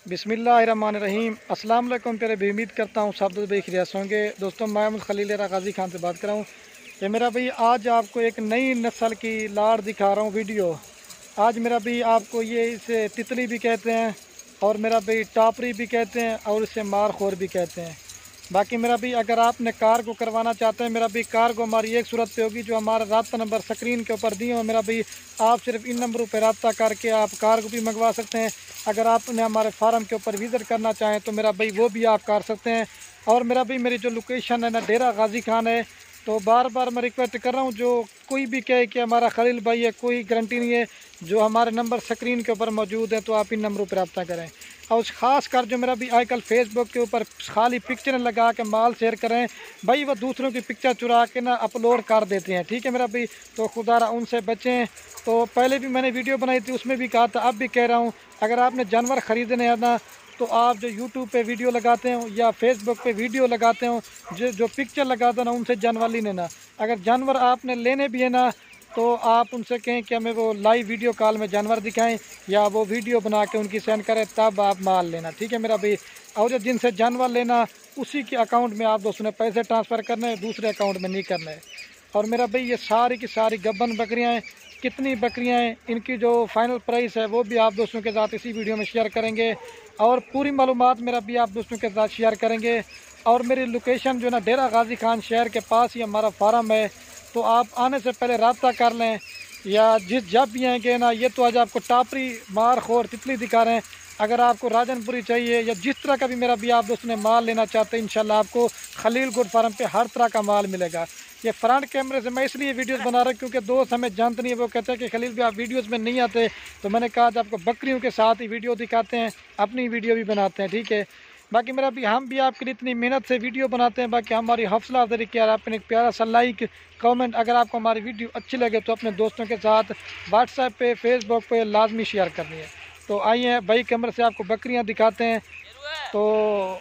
बिस्मिल्लाहिर्रहमानिर्रहीम। अस्सलाम वालेकुम प्यारे भाई, उम्मीद करता हूँ सब भाई खैरियत होंगे। दोस्तों, मैं खलील गाजी खान से बात कर रहा हूँ। ये मेरा भाई आज आपको एक नई नस्ल की लाड़ दिखा रहा हूँ वीडियो। आज मेरा भाई आपको ये इसे तितली भी कहते हैं और मेरा भाई टापरी भी कहते हैं और इसे मारखोर भी कहते हैं। बाकी मेरा भी अगर आपने कार को करवाना चाहते हैं, मेरा भी कार को हमारी एक सूरत पे होगी जो हमारा रब्ता नंबर स्क्रीन के ऊपर दिए हो। मेरा भी आप सिर्फ इन नंबरों पर रब्ता करके आप कार को भी मंगवा सकते हैं। अगर आपने हमारे फार्म के ऊपर विज़िट करना चाहें तो मेरा भाई वो भी आप कर सकते हैं। और मेरा भाई मेरी जो लोकेशन है ना, डेरा गाजी खान है। तो बार बार मैं रिक्वेस्ट कर रहा हूँ, जो कोई भी कहे कि हमारा खलील भाई है, कोई गारंटी नहीं है। जो हमारे नंबर स्क्रीन के ऊपर मौजूद है तो आप इन नंबरों पर रब्ता करें। और ख़ास कर जो मेरा भी आजकल फेसबुक के ऊपर खाली पिक्चर लगा के माल शेयर करें भाई, वो दूसरों की पिक्चर चुरा के ना अपलोड कर देते हैं। ठीक है मेरा भाई, तो खुदारा उनसे बचें। तो पहले भी मैंने वीडियो बनाई थी, उसमें भी कहा था, अब भी कह रहा हूँ, अगर आपने जानवर ख़रीदने है ना तो आप जो यूट्यूब पे वीडियो लगाते हो या फेसबुक पे वीडियो लगाते हो, जो पिक्चर लगाते हो ना, उनसे जानवर नहीं लेना। अगर जानवर आपने लेने भी है ना तो आप उनसे कहें कि हमें वो लाइव वीडियो कॉल में जानवर दिखाएं या वो वीडियो बना के उनकी सेंड करें, तब आप माल लेना। ठीक है मेरा भाई। और जिनसे जानवर लेना उसी के अकाउंट में आप दोस्तों ने पैसे ट्रांसफ़र करने हैं, दूसरे अकाउंट में नहीं करने हैं। और मेरा भाई ये सारी की सारी गब्बन बकरियाँ हैं। कितनी बकरियाँ हैं, इनकी जो फाइनल प्राइस है वो भी आप दोस्तों के साथ इसी वीडियो में शेयर करेंगे और पूरी मालूमात मेरा भी आप दोस्तों के साथ शेयर करेंगे। और मेरी लोकेशन जो ना डेरा गाजी खान शहर के पास ही हमारा फार्म है, तो आप आने से पहले रब्ता कर लें या जब भी आएंगे ना। ये तो आज आपको टापरी मारखोर तितली दिखा रहे हैं। अगर आपको राजनपुरी चाहिए या जिस तरह का भी मेरा भी आप दोस्तों ने माल लेना चाहते हैं, इंशाल्लाह आपको खलील गुड फार्म पे हर तरह का माल मिलेगा। ये फ्रंट कैमरे से मैं इसलिए वीडियोस बना रहा हूँ क्योंकि दोस्त हमें जानते नहीं है, वो कहते हैं कि खलील भी आप वीडियोस में नहीं आते। तो मैंने कहा आज आपको बकरियों के साथ ही वीडियो दिखाते हैं, अपनी वीडियो भी बनाते हैं। ठीक है, बाकी मेरा भी हम भी आपके लिए इतनी मेहनत से वीडियो बनाते हैं। बाकी हमारी हौसला अफजाई किया, आपने एक प्यारा सा लाइक कमेंट, अगर आपको हमारी वीडियो अच्छी लगे तो अपने दोस्तों के साथ व्हाट्सएप पे फेसबुक पे लाजमी शेयर करनी है। तो आइए भाई कैमरे से आपको बकरियां दिखाते हैं। तो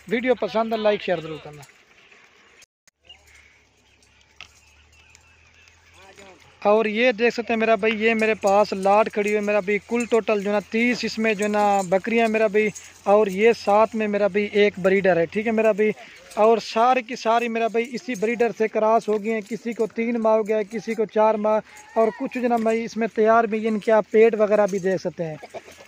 वीडियो पसंद है, लाइक शेयर ज़रूर करना। और ये देख सकते हैं मेरा भाई, ये मेरे पास लाट खड़ी हुई है मेरा भाई। कुल टोटल जो ना 30 इसमें जो ना बकरियां मेरा भाई। और ये साथ में मेरा भाई एक ब्रीडर है। ठीक है मेरा भाई। और सारी की सारी मेरा भाई इसी ब्रीडर से क्रॉस हो गई हैं। किसी को 3 माह हो गया है, किसी को 4 माह। और कुछ जो ना भाई इसमें तैयार भी, इनके आप पेट वगैरह भी देख सकते हैं।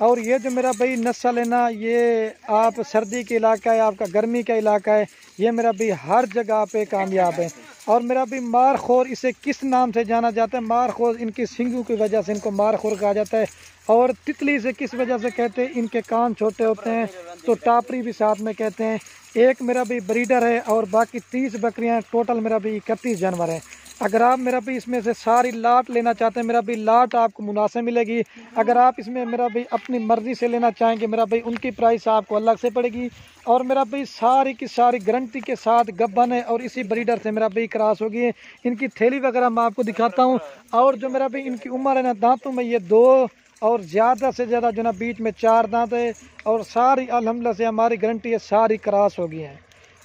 और ये जो मेरा भाई नस्ल है ना, ये आप सर्दी के इलाका है, आपका गर्मी का इलाका है, ये मेरा भाई हर जगह पे कामयाब है। और मेरा भी मारखोर इसे किस नाम से जाना जाता है? मारखोर इनकी सींगों की वजह से इनको मारखोर कहा जाता है। और तितली से किस वजह से कहते हैं? इनके कान छोटे होते हैं। तो टापरी भी साथ में कहते हैं। एक मेरा भी ब्रीडर है और बाकी 30 बकरियां, टोटल मेरा भी 31 जानवर हैं। अगर आप मेरा भी इसमें से सारी लाट लेना चाहते हैं, मेरा भी लाट आपको मुनासिब मिलेगी। अगर आप इसमें मेरा भी अपनी मर्ज़ी से लेना चाहेंगे, मेरा भाई उनकी प्राइस आपको अलग से पड़ेगी। और मेरा भाई सारी की सारी गारंटी के साथ गब्बन है और इसी ब्रीडर से मेरा भाई क्रॉस होगी है। इनकी थैली वगैरह मैं आपको दिखाता हूँ। और जो मेरा भाई इनकी उम्र है ना, दांतों में ये 2 और ज़्यादा से ज़्यादा जो ना बीच में 4 दांत है। और सारी अल्हम्दुलिल्लाह से हमारी गारंटी है, सारी क्रॉस होगी हैं।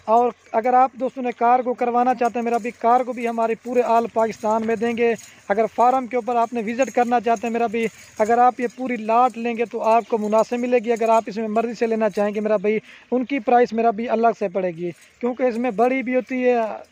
और अगर आप दोस्तों ने कार को करवाना चाहते हैं, मेरा भी कार को भी हमारे पूरे आल पाकिस्तान में देंगे। अगर फार्म के ऊपर आपने विज़िट करना चाहते हैं, मेरा भी अगर आप ये पूरी लाट लेंगे तो आपको मुनासिब मिलेगी। अगर आप इसमें मर्ज़ी से लेना चाहेंगे, मेरा भाई उनकी प्राइस मेरा भी अलग से पड़ेगी, क्योंकि इसमें बड़ी भी होती है,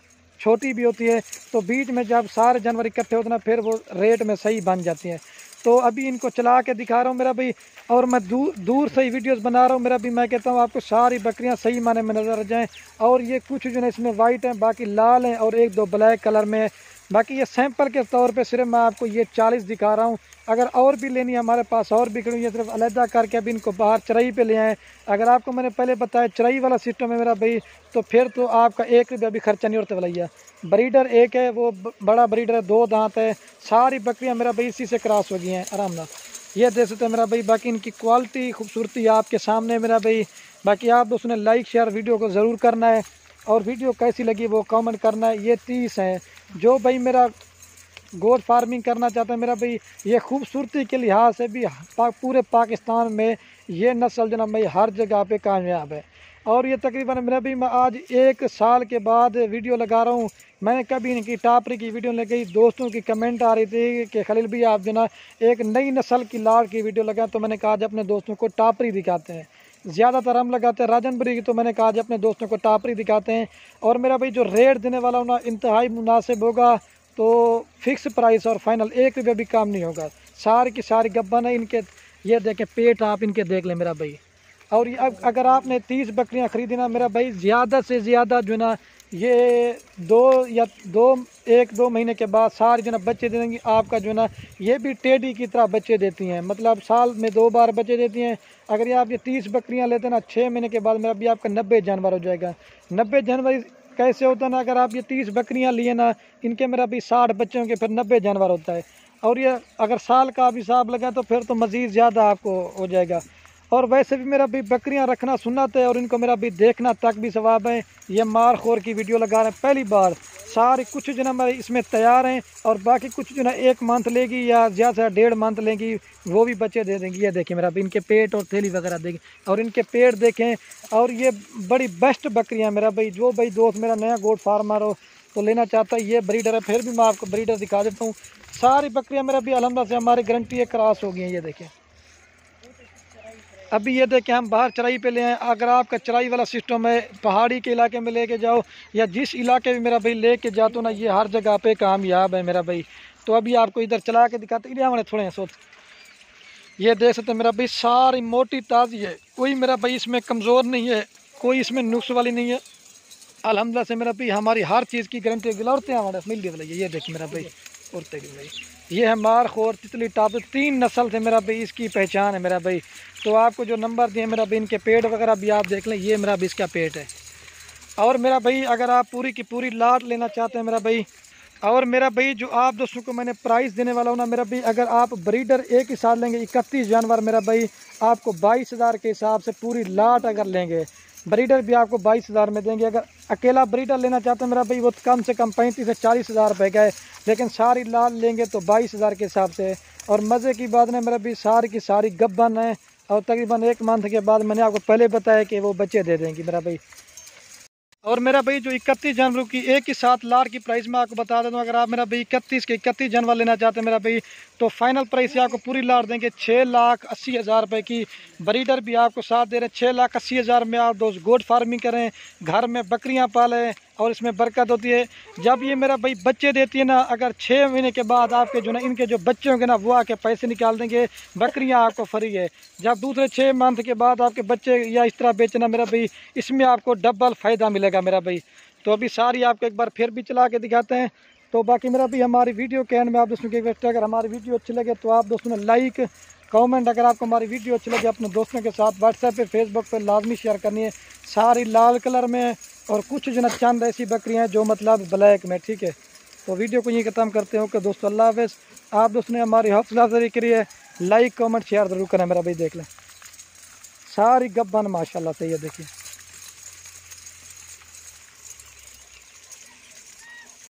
छोटी भी होती है। तो बीच में जब सारे जानवर इकट्ठे होते हैं ना, फिर वो रेट में सही बन जाती हैं। तो अभी इनको चला के दिखा रहा हूँ मेरा भाई। और मैं दूर से ही वीडियोस बना रहा हूँ मेरा भी। मैं कहता हूँ आपको सारी बकरियाँ सही माने में नज़र आ जाएँ। और ये कुछ जो है इसमें वाइट हैं, बाकी लाल हैं और 1-2 ब्लैक कलर में। बाकी ये सैंपल के तौर पे सिर्फ मैं आपको ये 40 दिखा रहा हूँ। अगर और भी लेनी है, हमारे पास और भी खड़ी है, सिर्फ अलहदा करके अभी इनको बाहर चराई पे ले आएँ। अगर आपको मैंने पहले बताया चराई वाला सिस्टम है मेरा भाई, तो फिर तो आपका 1 रुपया भी खर्चा नहीं होता भैया। ब्रीडर एक है, वो बड़ा ब्रीडर है, 2 दांत है। सारी बकरियाँ मेरा भाई इसी से क्रॉस हो गई हैं आराम ना। ये देख सकते हैं मेरा भाई। बाकी इनकी क्वालिटी खूबसूरती आपके सामने मेरा भाई। बाकी आप दोस्तों ने लाइक शेयर वीडियो को ज़रूर करना है और वीडियो कैसी लगी वो कमेंट करना है। ये 30 हैं। जो भाई मेरा गोट फार्मिंग करना चाहता है, मेरा भाई ये खूबसूरती के लिहाज से भी पूरे पाकिस्तान में ये नस्ल जो ना भाई हर जगह पे कामयाब है। और ये तकरीबन मेरा भी मैं आज 1 साल के बाद वीडियो लगा रहा हूँ। मैंने कभी इनकी टापरी की वीडियो लगाई, दोस्तों की कमेंट आ रही थी कि खलील भी आप जो ना एक नई नस्ल की लाड़ की वीडियो लगाएं। तो मैंने कहा आज अपने दोस्तों को टापरी दिखाते हैं। ज़्यादातर हम लगाते हैं राजनपुरी की, तो मैंने कहा आज अपने दोस्तों को टापरी दिखाते हैं। और मेरा भाई जो रेट देने वाला ना इंतहाई मुनासिब होगा, तो फिक्स प्राइस और फाइनल, 1 रुपये भी कम नहीं होगा। सारी की सारी गब्बन है इनके, ये देखें पेट आप इनके देख लें मेरा भाई। और अगर आपने 30 बकरियां खरीदी ना मेरा भाई, ज़्यादा से ज़्यादा जो है ना ये 1-2 महीने के बाद सारी जो ना बच्चे दे देंगी आपका जो है ना। ये भी टेडी की तरह बच्चे देती हैं, मतलब साल में 2 बार बच्चे देती हैं। अगर ये आप ये 30 बकरियां लेते हैं ना, 6 महीने के बाद मेरा भी आपका 90 जानवर हो जाएगा। 90 जानवर कैसे होता है ना, अगर आप ये 30 बकरियां लिए ना, इनके मेरा भी 60 बच्चे होंगे, फिर 90 जानवर होता है। और ये अगर साल का आप हिसाब लगा तो फिर तो मज़ीद ज़्यादा आपको हो जाएगा। और वैसे भी मेरा भी बकरियां रखना सुन्नत है, और इनको मेरा भी देखना तक भी सवाब है। ये मार खोर की वीडियो लगा रहे हैं पहली बार, सारे कुछ जो ना मेरे इसमें तैयार हैं, और बाकी कुछ जो ना 1 मंथ लेगी या ज़्यादा से 1.5 मंथ लेगी, वो भी बच्चे दे देंगी। ये देखिए मेरा भी इनके पेट और थैली वगैरह देखें, और इनके पेट देखें। और ये बड़ी बेस्ट बकरियाँ मेरा भाई, जो भाई दोस्त मेरा नया गोट फार्मर हो तो लेना चाहता है, ये ब्रीडर है। फिर भी मैं आपको ब्रीडर दिखा देता हूँ। सारी बकरियाँ मेरा भी अल्हम्दुलिल्लाह से हमारी गारंटी है क्रॉस हो गई हैं। ये देखें अभी, ये देखें हम बाहर चराई पे ले आए। अगर आपका चराई वाला सिस्टम है, पहाड़ी के इलाके में लेके जाओ या जिस इलाके में मेरा भाई लेके जाते हो ना, ये हर जगह पे कामयाब है मेरा भाई। तो अभी आपको इधर चला के दिखाते हैं, हमारे थोड़े सोच। ये देख सकते हैं मेरा भाई, सारी मोटी ताज़ी है, कोई मेरा भाई इसमें कमज़ोर नहीं है, कोई इसमें नुक्स वाली नहीं है। अल्हम्दुलिल्लाह से मेरा भाई हमारी हर चीज़ की गारंटी गिलौरते हैं हमारे मिल गए। ये देखिए मेरा भाई, और भाई ये है मार खोर तितली टाप, 3 नस्ल से मेरा भाई इसकी पहचान है मेरा भाई। तो आपको जो नंबर दिए मेरा भाई, इनके पेट वगैरह भी आप देख लें। ये मेरा भाई इसका पेट है। और मेरा भाई अगर आप पूरी की पूरी लाट लेना चाहते हैं मेरा भाई, और मेरा भाई जो आप दोस्तों को मैंने प्राइस देने वाला हूँ ना मेरा भाई, अगर आप ब्रीडर एक ही साथ लेंगे 31 जानवर मेरा भाई, आपको 22,000 के हिसाब से पूरी लाट अगर लेंगे, ब्रीडर भी आपको 22,000 में देंगे। अगर अकेला ब्रीडर लेना चाहते हैं मेरा भाई, वो कम से कम 35 से 40,000 रुपये का है, लेकिन सारी लाल लेंगे तो 22,000 के हिसाब से। और मज़े की बात है मेरा भाई, सारी की सारी गब्बन है, और तकरीबन 1 मंथ के बाद मैंने आपको पहले बताया कि वो बच्चे दे देंगी मेरा भाई। और मेरा भाई जो 31 जानवरों की एक ही साथ लाट की प्राइस मैं आपको बता देता हूँ। अगर आप मेरा भाई 31 के 31 जानवर लेना चाहते हैं मेरा भाई, तो फाइनल प्राइस से आपको पूरी लाट देंगे 6,80,000 रुपये की। ब्रीडर भी आपको साथ दे रहे हैं 6,80,000 में। आप दोस्त गोट फार्मिंग करें, घर में बकरियाँ पालें, और इसमें बरकत होती है। जब ये मेरा भाई बच्चे देती है ना, अगर 6 महीने के बाद आपके जो ना इनके जो बच्चे होंगे ना, वो आके पैसे निकाल देंगे, बकरियां आपको फ्री है। जब दूसरे 6 मंथ के बाद आपके बच्चे या इस तरह बेचना मेरा भाई, इसमें आपको डबल फ़ायदा मिलेगा मेरा भाई। तो अभी सारी आपको एक बार फिर भी चला के दिखाते हैं। तो बाकी मेरा भी हमारी वीडियो के एंड में आप दोस्तों की रिक्वेस्ट है, अगर हमारी वीडियो अच्छी लगे तो आप दोस्तों ने लाइक कमेंट, अगर आपको हमारी वीडियो अच्छी लगे अपने दोस्तों के साथ व्हाट्सएप पे फेसबुक पे लाजमी शेयर करनी है। सारी लाल कलर में, और कुछ जो ना चंद ऐसी बकरियां हैं जो मतलब ब्लैक में, ठीक है। तो वीडियो को यहीं ख़त्म करते हो कि दोस्तों अल्लाह हाफ़िज़। आप दोस्तों ने हमारी हौसला अफजाई करी है, लाइक कमेंट शेयर ज़रूर करें मेरा भाई। देख लें सारी गब्बन माशाल्लाह से, ये देखिए।